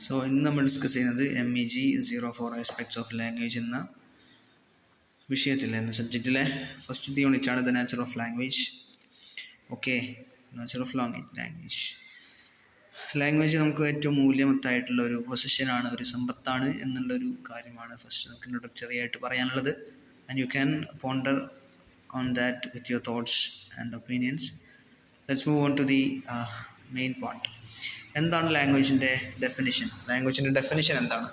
So ഇന്ന് നമ്മൾ discuss ചെയ്യുന്നത് MEG 04 ആസ്പെക്ട്സ് ഓഫ് ലാംഗ്വേജ് എന്ന വിഷയത്തിൽ എന്ന സബ്ജക്റ്റിലെ ഫസ്റ്റ് യൂണിറ്റാണ് the nature of language. Okay, nature of language. Language നമുക്ക് ഏറ്റവും മൂല്യമത്തായിട്ടുള്ള ഒരു പൊസിഷനാണ്, ഒരു സമ്പത്താണ് എന്നുള്ളൊരു കാര്യമാണ് ഫസ്റ്റ് നമുക്ക് ഇൻട്രൊഡക്ടറി ആയിട്ട് പറയാനുള്ളത്. And you can ponder on that with your thoughts and opinions. Let's move on to the main part. എന്താണ് ലാംഗ്വേജിൻ്റെ ഡെഫിനിഷൻ? ലാംഗ്വേജിൻ്റെ ഡെഫിനിഷൻ എന്താണ്?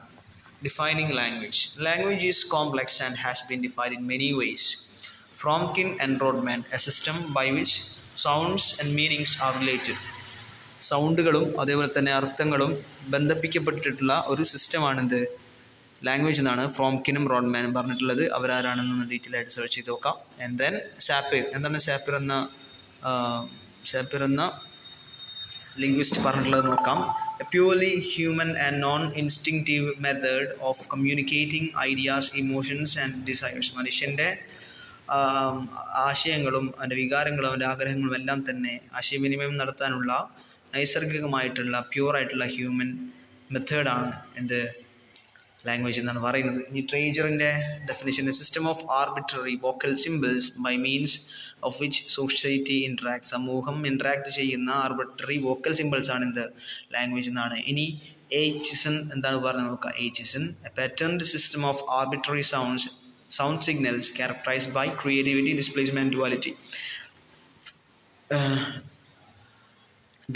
Defining language. Language is complex and has been defined in many ways. Fromkin and Rodman, a system by which sounds and meanings are related. സൗണ്ടുകളും അതേപോലെ തന്നെ അർത്ഥങ്ങളും ബന്ധിപ്പിക്കപ്പെട്ടിട്ടുള്ള ഒരു സിസ്റ്റമാണിത് language എന്നാണ് ഫ്രോംകിനും റോഡ്മാനും പറഞ്ഞിട്ടുള്ളത്. അവരാരാണെന്നൊന്ന് ഡീറ്റെയിൽ ആയിട്ട് സെർച്ച് ചെയ്ത് നോക്കാം. And then Sapir. എന്താണ് സാപ്പിർ എന്ന ലിംഗ്വിസ്റ്റ് പറഞ്ഞിട്ടുള്ളത് നോക്കാം. A purely human and non instinctive method of communicating ideas, emotions and desires. മനുഷ്യൻ്റെ ആശയങ്ങളും അവൻ്റെ വികാരങ്ങളും അവൻ്റെ ആഗ്രഹങ്ങളും എല്ലാം തന്നെ ആശയവിനിമയം നടത്താനുള്ള നൈസർഗികമായിട്ടുള്ള പ്യൂറായിട്ടുള്ള ഹ്യൂമൻ മെത്തേഡാണ് എന്ത് ലാംഗ്വേജ് എന്നാണ് പറയുന്നത്. ഇനി ട്രേജറിൻ്റെ definition: system of arbitrary vocal symbols by means of which society interact. സമൂഹം ഇൻട്രാക്ട് ചെയ്യുന്ന ആർബിട്രറി വോക്കൽ സിമ്പിൾസ് ആണ് എന്ത് ലാംഗ്വേജ് എന്നാണ്. ഇനി എയ്ച്ചിസൺ എന്താണ് പറഞ്ഞത് നോക്കാം. Aitchison: a patterned system of arbitrary sound signals characterized by creativity, displacement,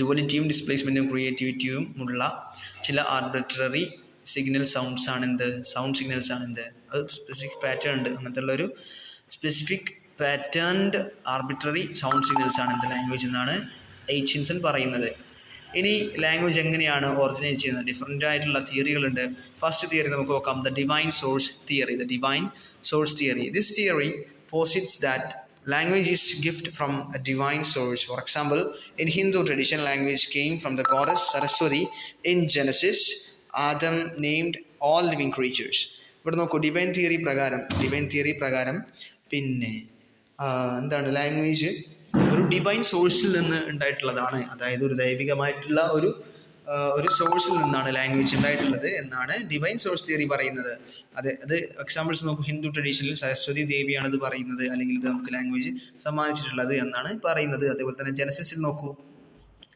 ഡുവലിറ്റിയും ഡിസ്പ്ലേസ്മെൻറ്റും ക്രിയേറ്റിവിറ്റിയും ഉള്ള ചില ആർബിട്രറി സൗണ്ട് സിഗ്നൽസ് ആണ് എന്ത് അത് സ്പെസിഫിക് പാറ്റേൺ ഉണ്ട്. അങ്ങനത്തെ ഉള്ളൊരു specific patterned arbitrary sound signals ആണ് എന്ത് ലാംഗ്വേജ് എന്നാണ് എയ്ച്ചിൻസൺ പറയുന്നത്. ഇനി ലാംഗ്വേജ് എങ്ങനെയാണ് ഒറിജിനേറ്റ് ചെയ്യുന്നത്? ഡിഫറെൻ്റ് ആയിട്ടുള്ള തിയറികളുണ്ട്. ഫസ്റ്റ് തിയറി നമുക്ക് നോക്കാം, the divine source theory. This theory posits that language is gift from a divine source. For example, in Hindu tradition, language came from the goddess Saraswati. In Genesis, Adam named all living creatures. ഇവിടെ നോക്കൂ, divine theory പ്രകാരം പിന്നെ എന്താണ് language ഒരു divine സോഴ്സിൽ നിന്ന് ഉണ്ടായിട്ടുള്ളതാണ്. അതായത് ഒരു ദൈവികമായിട്ടുള്ള ഒരു സോഴ്സിൽ നിന്നാണ് ലാംഗ്വേജ് ഉണ്ടായിട്ടുള്ളത് എന്നാണ് ഡിവൈൻ സോഴ്സ് തിയറി പറയുന്നത്. അത് എക്സാമ്പിൾസ് നോക്കൂ. ഹിന്ദു ട്രഡീഷനിൽ സരസ്വതി ദേവിയാണ് ഇത് പറയുന്നത്, അല്ലെങ്കിൽ ഇത് നമുക്ക് ലാംഗ്വേജ് സമ്മാനിച്ചിട്ടുള്ളത് എന്നാണ് പറയുന്നത്. അതേപോലെ തന്നെ ജനസിസിൽ നോക്കൂ,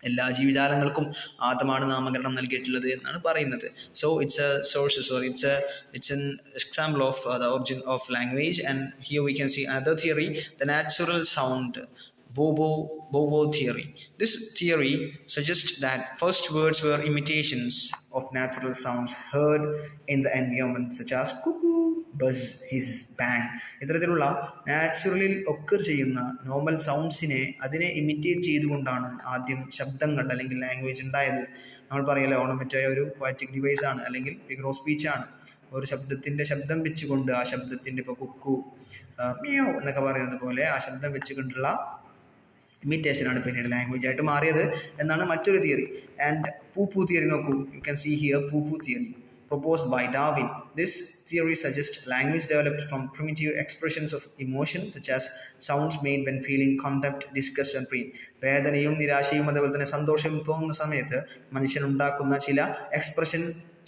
എല്ലാ ജീവജാലങ്ങൾക്കും ആദമാണ് നാമകരണം നൽകിയിട്ടുള്ളത് എന്നാണ് പറയുന്നത്. So it's an example of the origin of language. And here we can see another theory, the natural sound Bobo theory. This theory suggests that first words were imitations of natural sounds heard in the environment, such as cuckoo, buzz, hiss, bang. ഇത്തരത്തിലുള്ള നാച്ചുറലിൽ occur ചെയ്യുന്ന normal സൗണ്ട്സിനെ അതിനെ imitate ചെയ്തുകൊണ്ടാണ് ആദ്യം ശബ്ദങ്ങൾ അല്ലെങ്കിൽ language ഉണ്ടായത്. നമ്മൾ പറയല്ലോ, ഓണോമറ്റോയ ഒരു പോയറ്റിക് ഡിവൈസ് ആണ്, അല്ലെങ്കിൽ ഫിഗർ ഓഫ് സ്പീച്ച് ആണ്. ഒരു ശബ്ദത്തിൻ്റെ ശബ്ദം വെച്ചുകൊണ്ട് ആ ശബ്ദത്തിൻ്റെ ഇപ്പോൾ കുക്കു, മിയോ എന്നൊക്കെ പറയുന്നത് പോലെ ആ ശബ്ദം വെച്ചുകൊണ്ടുള്ള ഇമിറ്റേഷനാണ് പിന്നീട് ലാംഗ്വേജ് ആയിട്ട് മാറിയത് എന്നാണ് മറ്റൊരു തിയറി. ആൻഡ് പൂപ്പു തിയറി നോക്കൂ. You can see here pooh-pooh theory proposed by Darwin. This theory suggests language developed from primitive expressions of emotion, such as sounds made when feeling contempt, disgust and pain. വേദനയും നിരാശയും അതേപോലെ തന്നെ സന്തോഷവും തോന്നുന്ന സമയത്ത് മനുഷ്യനുണ്ടാക്കുന്ന ചില expression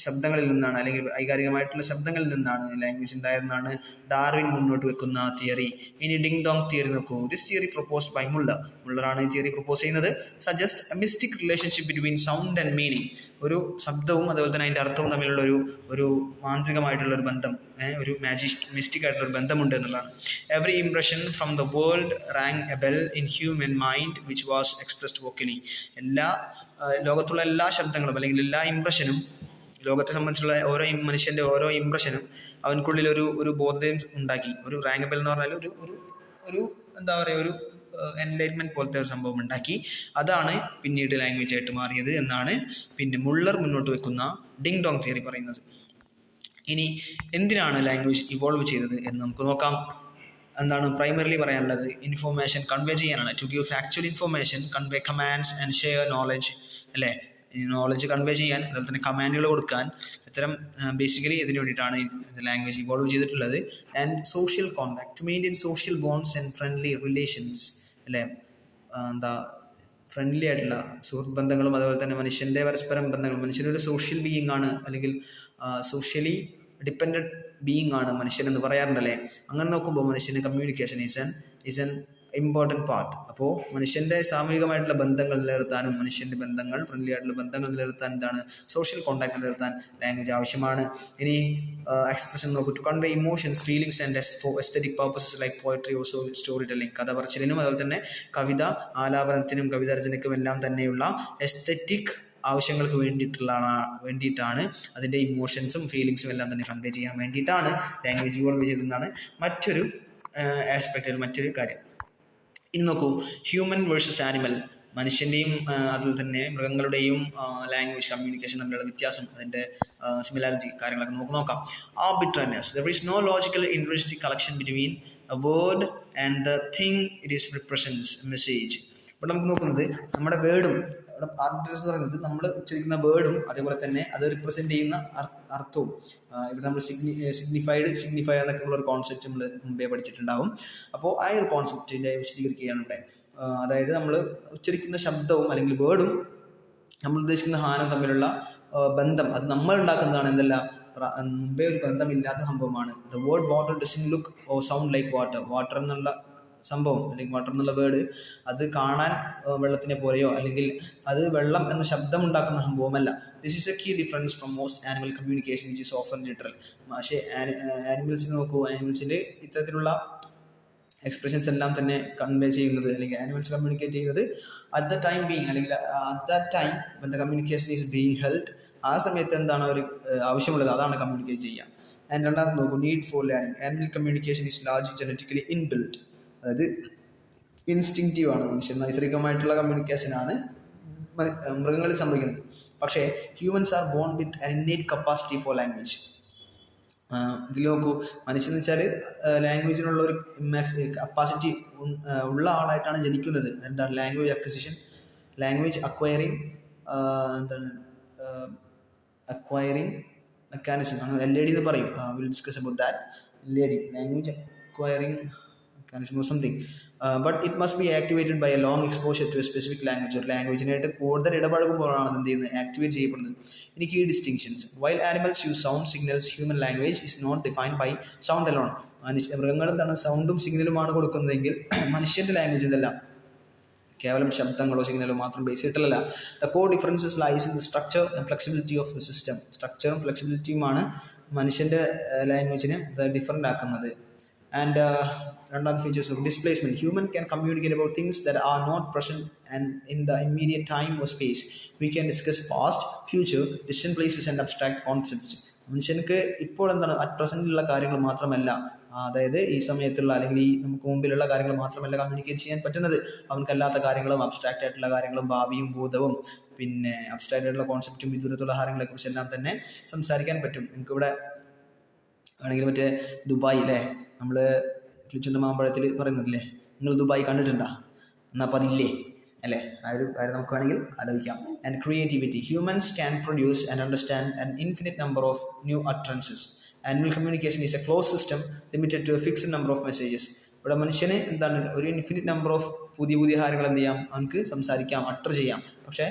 ശബ്ദങ്ങളിൽ നിന്നാണ്, അല്ലെങ്കിൽ വൈകാരികമായിട്ടുള്ള ശബ്ദങ്ങളിൽ നിന്നാണ് ലാംഗ്വേജ് ഉണ്ടായതെന്നാണ് ഡാർവിൻ മുന്നോട്ട് വെക്കുന്ന തിയറി. ഇനി ഡിങ് ഡോങ് തിയറി നോക്കൂ. ദിസ് തിയറി പ്രൊപ്പോസ്ഡ് ബൈ മുള്ളറാണ് ഈ തിയറി പ്രൊപ്പോസ് ചെയ്യുന്നത്. Suggest A mystic relationship between sound and meaning. ഒരു ശബ്ദവും അതുപോലെ തന്നെ അതിൻ്റെ അർത്ഥവും തമ്മിലുള്ള ഒരു മാന്ത്രികമായിട്ടുള്ള ഒരു ബന്ധം, ഒരു മിസ്റ്റിക് ആയിട്ടുള്ള ഒരു ബന്ധമുണ്ട് എന്നുള്ളതാണ്. Every impression from the world rang a bell in human mind which was expressed vocally. ലോകത്തുള്ള എല്ലാ ശബ്ദങ്ങളും അല്ലെങ്കിൽ എല്ലാ ഇംപ്രഷനും, ലോകത്തെ സംബന്ധിച്ചുള്ള മനുഷ്യൻ്റെ ഓരോ ഇംപ്രഷനും അവനക്കുള്ളിൽ ഒരു ബോധം ഉണ്ടാക്കി. ഒരു റാങ്കബൽ എന്ന് പറഞ്ഞാൽ ഒരു എന്താ പറയുക, ഒരു എൻലൈറ്റ്മെൻറ്റ് പോലത്തെ ഒരു സംഭവം ഉണ്ടാക്കി. അതാണ് പിന്നീട് ലാംഗ്വേജ് ആയിട്ട് മാറിയത് എന്നാണ് പിന്നെ മുള്ളർ മുന്നോട്ട് വെക്കുന്ന ഡിങ് ഡോങ് തിയറി പറയുന്നത്. ഇനി എന്തിനാണ് ലാംഗ്വേജ് ഇവോൾവ് ചെയ്തത് എന്ന് നമുക്ക് നോക്കാം. എന്താണ് പ്രൈമറിലി പറയാനുള്ളത്? ഇൻഫോർമേഷൻ കൺവേ ചെയ്യാനാണ്. To give factual information, convey commands and share knowledge. അല്ലേ, നോളജ് കൺവേ ചെയ്യാൻ, അതുപോലെ തന്നെ കമാൻഡുകൾ കൊടുക്കാൻ, ഇത്തരം ബേസിക്കലി ഇതിന് വേണ്ടിയിട്ടാണ് ലാംഗ്വേജ് ഇവോൾവ് ചെയ്തിട്ടുള്ളത്. And social contact, to maintain social bonds and friendly relations. അല്ലേ, ഫ്രണ്ട്ലി ആയിട്ടുള്ള സുഹൃത്ത് ബന്ധങ്ങളും അതുപോലെ തന്നെ മനുഷ്യൻ്റെ പരസ്പരം ബന്ധങ്ങളും, മനുഷ്യനൊരു സോഷ്യൽ ബീയിങ് ആണ്, അല്ലെങ്കിൽ സോഷ്യലി ഡിപ്പെൻഡൻറ്റ് ബീയിങ് ആണ് മനുഷ്യൻ എന്ന് പറയാറുണ്ടല്ലേ. അങ്ങനെ നോക്കുമ്പോൾ മനുഷ്യന് communication is an important part. അപ്പോൾ മനുഷ്യൻ്റെ സാമൂഹികമായിട്ടുള്ള ബന്ധങ്ങൾ നിലനിർത്താനും, മനുഷ്യൻ്റെ ബന്ധങ്ങൾ ഫ്രണ്ട്ലി ആയിട്ടുള്ള ബന്ധങ്ങൾ നിലനിർത്താൻ എന്താണ്, സോഷ്യൽ കോൺടാക്ട് നിലനിർത്താൻ ലാംഗ്വേജ് ആവശ്യമാണ്. ഇനി എക്സ്പ്രഷൻ നോക്കൂ. To convey emotions, feelings and aesthetic purposes like poetry, also story telling, കഥ പറച്ചിലിനും അതുപോലെ തന്നെ കവിത ആലാപനത്തിനും കവിത രചനയ്ക്കും എല്ലാം തന്നെയുള്ള എസ്തെറ്റിക് ആവശ്യങ്ങൾക്ക് വേണ്ടിയിട്ടാണ് അതിൻ്റെ ഇമോഷൻസും ഫീലിങ്സും എല്ലാം തന്നെ കൺവേ ചെയ്യാൻ വേണ്ടിയിട്ടാണ് ലാംഗ്വേജ് ഇവോൾവ് ചെയ്തതെന്നാണ് മറ്റൊരു ആസ്പെക്റ്റിൽ മറ്റൊരു കാര്യം. ഇനി നോക്കൂ, ഹ്യൂമൻ വേഴ്സസ് ആനിമൽ, മനുഷ്യൻ്റെയും അതുപോലെ തന്നെ മൃഗങ്ങളുടെയും ലാംഗ്വേജ് കമ്മ്യൂണിക്കേഷൻ തമ്മിലുള്ള വ്യത്യാസം, അതിൻ്റെ സിമിലാരിറ്റി കാര്യങ്ങളൊക്കെ നമുക്ക് നോക്കാം. Arbitrariness, there is no logical interesting collection between a word and the thing it is represents message. ഇവിടെ നമുക്ക് നോക്കുന്നത് നമ്മുടെ വേർഡും, ഇവിടെ ആർബിട്രറിനെസ് എന്ന് പറയുന്നത് നമ്മൾ ഉച്ചരിക്കുന്ന വേർഡും അതേപോലെ തന്നെ അത് റിപ്രസെൻറ്റ് ചെയ്യുന്ന അർത്ഥവും. ഇവിടെ നമ്മൾ സിഗ്നിഫൈ എന്നൊക്കെ ഉള്ള ഒരു കോൺസെപ്റ്റ് നമ്മൾ മുമ്പേ പഠിച്ചിട്ടുണ്ടാവും. അപ്പോൾ ആ ഒരു കോൺസെപ്റ്റിനെ വിശദീകരിക്കുകയാണ് ഇവിടെ. അതായത് നമ്മൾ ഉച്ചരിക്കുന്ന ശബ്ദവും അല്ലെങ്കിൽ വേർഡും നമ്മൾ ഉദ്ദേശിക്കുന്ന ഹാനം തമ്മിലുള്ള ബന്ധം, അത് നമ്മൾ ഉണ്ടാക്കുന്നതാണ്. എന്തല്ല, മുമ്പേ ഒരു ബന്ധമില്ലാത്ത സംഭവമാണ്. The word water doesn't look or sound like water. Water എന്നുള്ള സംഭവം അല്ലെങ്കിൽ വാട്ടർ എന്നുള്ള വേർഡ് അത് കാണാൻ വെള്ളത്തിനെ പോലെയോ അല്ലെങ്കിൽ അത് വെള്ളം എന്ന ശബ്ദം ഉണ്ടാക്കുന്ന സംഭവമല്ല. This is a key difference from most animal communication which is often literal. പക്ഷേ ആനിമൽസിന് നോക്കൂ, ആനിമൽസിൻ്റെ ഇത്തരത്തിലുള്ള എക്സ്പ്രഷൻസ് എല്ലാം തന്നെ കൺവേ ചെയ്യുന്നത് അല്ലെങ്കിൽ ആനിമൽസ് കമ്മ്യൂണിക്കേറ്റ് ചെയ്യുന്നത് അറ്റ് ദ ടൈം ബീങ്, അല്ലെങ്കിൽ at that time when the communication is being held, ആ സമയത്ത് എന്താണ് അവർ ആവശ്യമുള്ളത് അതാണ് കമ്മ്യൂണിക്കേറ്റ് ചെയ്യുക. ആൻഡ് രണ്ടാമത് നോക്കൂ, need for learning. Animal communication is large genetically inbuilt, അതായത് ഇൻസ്റ്റിങ്റ്റീവ് ആണ്. മനുഷ്യൻ നൈസർഗികമായിട്ടുള്ള കമ്മ്യൂണിക്കേഷനാണ് മൃഗങ്ങളിൽ സംഭവിക്കുന്നത്. പക്ഷേ humans are born with an innate capacity for language. ഇതിൽ നോക്കൂ, മനുഷ്യൻ എന്ന് വെച്ചാൽ ലാംഗ്വേജിനുള്ള ഒരു കപ്പാസിറ്റി ഉള്ള ആളായിട്ടാണ് ജനിക്കുന്നത്. എന്താണ് ലാംഗ്വേജ് അക്വിസിഷൻ, ലാംഗ്വേജ് അക്വയറിങ്, എന്താണ് അക്വയറിങ് മെക്കാനിസം, LAD എന്ന് പറയും. Will discuss about that. LAD, language acquiring mechanism or something, but it must be activated by a long exposure to a specific language. ഒരു ലാംഗ്വേജിനായിട്ട് കൂടുതൽ ഇടപഴകുമ്പോഴാണ് എന്ത് ചെയ്യുന്നത്, ആക്ടിവേറ്റ് ചെയ്യപ്പെടുന്നത്. ഇനി key distinctions. While animals use sound signals, human language is not defined by sound alone. മൃഗങ്ങൾ എന്താണ് സൗണ്ടും സിഗ്നലുമാണ് കൊടുക്കുന്നതെങ്കിൽ മനുഷ്യൻ്റെ ലാംഗ്വേജ് ഇതല്ല, കേവലം ശബ്ദങ്ങളോ സിഗ്നലോ മാത്രം ബേസ് ചെയ്തിട്ടല്ല. The core differences lies in the structure and flexibility of the system. സ്ട്രക്ചറും ഫ്ലെക്സിബിലിറ്റിയുമാണ് മനുഷ്യൻ്റെ ലാംഗ്വേജിനെ ഡിഫറൻ്റ് ആക്കുന്നത്. And രണ്ടാമത്തെ features of displacement. Human can communicate about things that are not present and in the immediate time or space. We can discuss past, future, distant places and abstract concepts. മനുഷ്യർക്ക് ഇപ്പോൾ എന്താണ് at പ്രസന്റിലുള്ള കാര്യങ്ങൾ മാത്രമല്ല, അതായത് ഈ സമയത്തുള്ള അല്ലെങ്കിൽ ഈ നമുക്ക് മുമ്പിലുള്ള കാര്യങ്ങൾ മാത്രമല്ല കമ്മ്യൂണിക്കേറ്റ് ചെയ്യാൻ പറ്റുന്നത്, അവൻക്കല്ലാത്ത കാര്യങ്ങളും അബ്സ്ട്രാക്റ്റ് ആയിട്ടുള്ള കാര്യങ്ങളും ഭാവിയും ഭൂതവും പിന്നെ അബ്സ്ട്രാക്റ്റ് ആയിട്ടുള്ള കോൺസെപ്റ്റും വിദൂരത്തുള്ള കാര്യങ്ങളെ കുറിച്ചെല്ലാം തന്നെ സംസാരിക്കാൻ പറ്റും. നിങ്ങൾക്കിവിടെ ആണെങ്കിൽ മറ്റേ ദുബായ് അല്ലേ, നമ്മൾ കിളിച്ചുണ്ട മാമ്പഴത്തിൽ പറയുന്നതല്ലേ, നിങ്ങൾ ദുബായ് കണ്ടിട്ടുണ്ടോ? എന്നാൽ അപ്പം അതില്ലേ അല്ലേ, ആ ഒരു കാര്യം നമുക്ക് വേണമെങ്കിൽ ആലോചിക്കാം. And creativity. Humans can produce and understand an infinite number of new utterances. Animal communication is a close system limited to a fixed number of messages. ഇവിടെ മനുഷ്യന് എന്താണ് ഒരു ഇൻഫിനിറ്റ് നമ്പർ ഓഫ് പുതിയ കാര്യങ്ങൾ എന്ത് ചെയ്യാം, അവർക്ക് സംസാരിക്കാം, അട്ടർ ചെയ്യാം. പക്ഷേ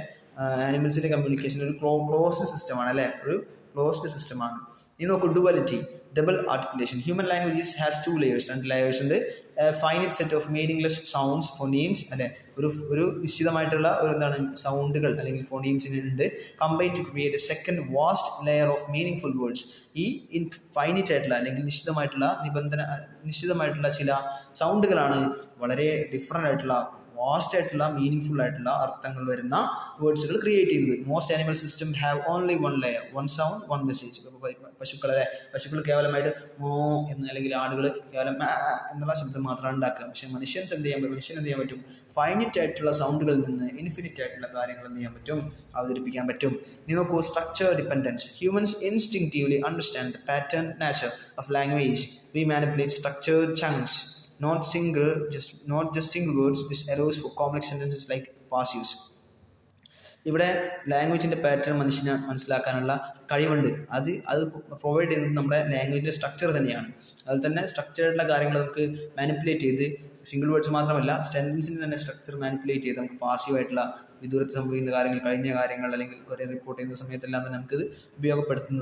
ആനിമൽസിൻ്റെ കമ്മ്യൂണിക്കേഷൻ ഒരു ക്ലോസ്ഡ് സിസ്റ്റമാണ് അല്ലേ, ഒരു ക്ലോസ്ഡ് സിസ്റ്റമാണ്. ഇനി നോക്കൂ, duality, double articulation. Human languages has 2 layers, 2 layers ഉണ്ട്. Finite set of meaningless sounds, phonemes അല്ലെ, ഒരു നിശ്ചിതമായിട്ടുള്ള ഒരു എന്താണ് സൗണ്ടുകൾ അല്ലെങ്കിൽ ഫോണീംസിന് ഉണ്ട്. Combine to create a second vast layer of meaning words. ഈ ഫൈനൈറ്റ് ആയിട്ടുള്ള അല്ലെങ്കിൽ നിശ്ചിതമായിട്ടുള്ള ചില സൗണ്ടുകളാണ് വളരെ ഡിഫറൻ്റ് ആയിട്ടുള്ള വാസ്റ്റ് ആയിട്ടുള്ള മീനിങ് ആയിട്ടുള്ള അർത്ഥങ്ങൾ വരുന്ന വേർഡ്സുകൾ ക്രിയേറ്റ് ചെയ്യുന്നത്. Most animal system have only 1 layer, 1 sound, 1 message. പശുക്കൾ കേവലമായിട്ട് മോ എന്ന് അല്ലെങ്കിൽ ആടുകൾ കേവലം എന്നുള്ള ശബ്ദം മാത്രമാണ് ഉണ്ടാക്കുക. പക്ഷെ മനുഷ്യൻ എന്ത് ചെയ്യാൻ പറ്റും, ഫൈനൈറ്റ് ആയിട്ടുള്ള സൗണ്ടുകളിൽ നിന്ന് ഇൻഫിനിറ്റ് ആയിട്ടുള്ള കാര്യങ്ങൾ എന്ത് ചെയ്യാൻ പറ്റും, അവതരിപ്പിക്കാൻ പറ്റും. ഇനി നോക്കൂ, structure dependence. Humans instinctively understand the pattern nature of language. We manipulate structured chunks, not just single words. This allows for complex sentences like passives. ഇവിടെ ലാംഗ്വേജിൻ്റെ പാറ്റേൺ മനുഷ്യന് മനസ്സിലാക്കാനുള്ള കഴിവുണ്ട്. അത് പ്രൊവൈഡ് ചെയ്യുന്നത് നമ്മുടെ ലാംഗ്വേജിൻ്റെ സ്ട്രക്ചർ തന്നെയാണ്. അതുപോലെ തന്നെ സ്ട്രക്ചറുള്ള കാര്യങ്ങൾ നമുക്ക് മാനിപ്പുലേറ്റ് ചെയ്ത്, സിംഗിൾ വേർഡ്സ് മാത്രമല്ല സെൻറ്റൻസിൻ്റെ തന്നെ സ്ട്രക്ചർ മാനിപ്പുലേറ്റ് ചെയ്ത് നമുക്ക് പാസീവായിട്ടുള്ള വിദൂരത്ത് സംഭവിക്കുന്ന കാര്യങ്ങൾ, കഴിഞ്ഞ കാര്യങ്ങൾ അല്ലെങ്കിൽ കുറേ റിപ്പോർട്ട് ചെയ്യുന്ന സമയത്തെല്ലാം തന്നെ നമുക്കിത്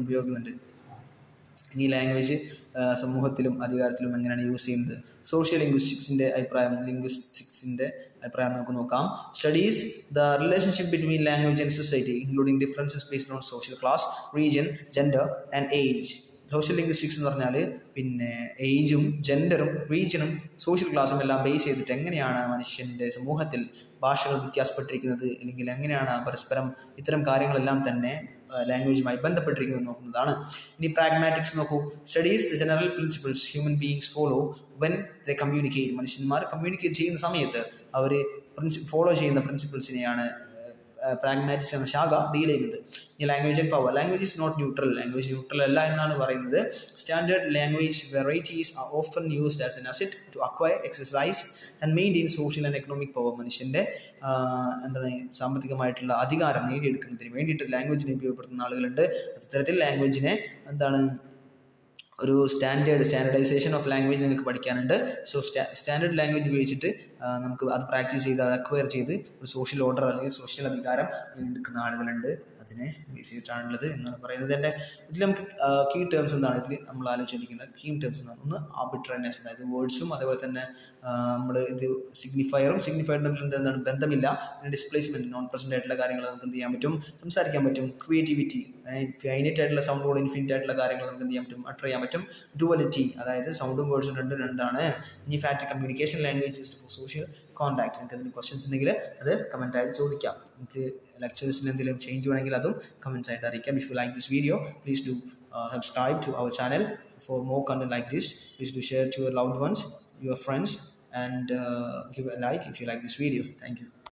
ഉപയോഗിക്കുന്നുണ്ട്. ഇനി ലാംഗ്വേജ് സമൂഹത്തിലും അധികാരത്തിലും എങ്ങനെയാണ് യൂസ് ചെയ്യുന്നത്? സോഷ്യൽ ലിംഗ്വിസ്റ്റിക്സിൻ്റെ അഭിപ്രായം നമുക്ക് നോക്കാം. Studies the relationship between language and society including differences based on social class, region, gender and age. Social linguistics എന്ന് പറഞ്ഞാൽ പിന്നെ ഏജും ജെൻഡറും റീജിയനും സോഷ്യൽ ക്ലാസ്സും എല്ലാം ബേസ് ചെയ്തിട്ട് എങ്ങനെയാണ് മനുഷ്യൻ്റെ സമൂഹത്തിൽ ഭാഷകൾ വ്യത്യാസപ്പെട്ടിരിക്കുന്നത്, അല്ലെങ്കിൽ എങ്ങനെയാണ് പരസ്പരം ഇത്തരം കാര്യങ്ങളെല്ലാം തന്നെ ലാംഗ്വേജുമായി ബന്ധപ്പെട്ടിരിക്കുന്നത് നോക്കുന്നതാണ്. ഇനി പ്രാഗ്മാറ്റിക്സ് നോക്കൂ. Studies the general principles human beings follow when the communicate. മനുഷ്യന്മാർ കമ്മ്യൂണിക്കേറ്റ് ചെയ്യുന്ന സമയത്ത് അവർ ഫോളോ ചെയ്യുന്ന പ്രിൻസിപ്പിൾസിനെയാണ് പ്രാഗ്മാറ്റിക്സ് എന്ന ശാഖ ഡീൽ ചെയ്യുന്നത്. ഈ language and power. Language is not neutral. Language neutral അല്ല എന്നാണ് പറയുന്നത്. Standard language varieties are often used as an asset to acquire, exercise and maintain social and economic power. മനുഷ്യൻ്റെ സാമ്പത്തികമായിട്ടുള്ള അധികാരം നേടിയെടുക്കുന്നതിന് വേണ്ടിയിട്ട് ലാംഗ്വേജിനെ ഉപയോഗപ്പെടുത്തുന്ന ആളുകളുണ്ട്. അത്തരത്തിൽ ലാംഗ്വേജിനെ ഒരു സ്റ്റാൻഡേർഡൈസേഷൻ ഓഫ് ലാംഗ്വേജ് നിങ്ങൾക്ക് പഠിക്കാനുണ്ട്. സോ സ്റ്റാൻഡേർഡ് ലാംഗ്വേജ് ഉപയോഗിച്ചിട്ട് നമുക്ക് അത് പ്രാക്ടീസ് ചെയ്ത് അത് അക്വയർ ചെയ്ത് ഒരു സോഷ്യൽ ഓർഡർ അല്ലെങ്കിൽ സോഷ്യൽ അധികാരം എടുക്കുന്ന ആളുകളുണ്ട്. അതിനെ ബേസ് ചെയ്തിട്ടാണുള്ളത് എന്നാണ് പറയുന്നത്. എൻ്റെ ഇതിൽ നമുക്ക് കീ ടേംസ് എന്താണ് ഇതിൽ നമ്മൾ ആലോചിച്ചിരിക്കുന്നത്? കീ ടേംസ് എന്നാണ് ഒന്ന് ആർബിട്രറിനെസ്, അതായത് വേർഡ്സും അതേപോലെ തന്നെ നമ്മൾ ഇത് സിഗ്നിഫയറും തമ്മിൽ എന്താണ് ബന്ധമില്ല. പിന്നെ ഡിസ്പ്ലേസ്മെൻറ്റ്, നോൺ പ്രസൻ്റ് ആയിട്ടുള്ള കാര്യങ്ങൾ നമുക്ക് എന്ത് ചെയ്യാൻ പറ്റും? സംസാരിക്കാൻ പറ്റും. ക്രിയേറ്റിവിറ്റി, ഫൈനൈറ്റ് ആയിട്ടുള്ള സൗണ്ടോട് ഇൻഫിനിറ്റ് ആയിട്ടുള്ള കാര്യങ്ങൾ നമുക്ക് എന്ത് ചെയ്യാൻ പറ്റും? അട്ടർ ചെയ്യാൻ പറ്റും. ഡുവലിറ്റി, അതായത് സൗണ്ടും വേർഡ്സും രണ്ടാണ്. ഇനി fact communication language used for social contact. നിങ്ങൾക്ക് എന്തെങ്കിലും ക്വസ്റ്റ്യൻസ് ഉണ്ടെങ്കിൽ അത് കമൻറ്റായിട്ട് ചോദിക്കാം. നിങ്ങൾക്ക് lectures change comments if you like this video, please do subscribe to our channel for more content like this. Please do share to your loved ones, your friends, and give a like if you like this video. Thank you.